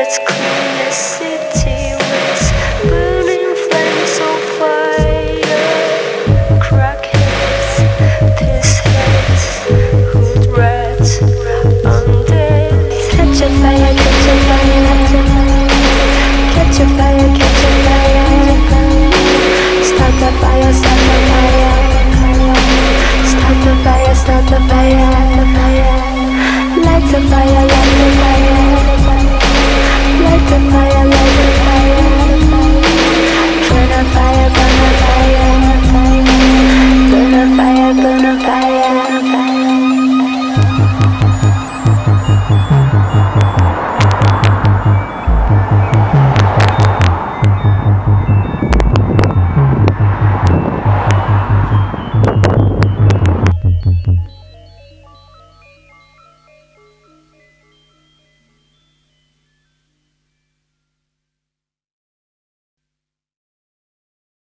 Let's clean the city with burning flames of fire. Crack heads, piss heads, hood rats, undead. Catch a fire, catch a fire, catch a fire, catch a fire. Start the fire, start the fire. Start the fire, start the fire. Light the fire.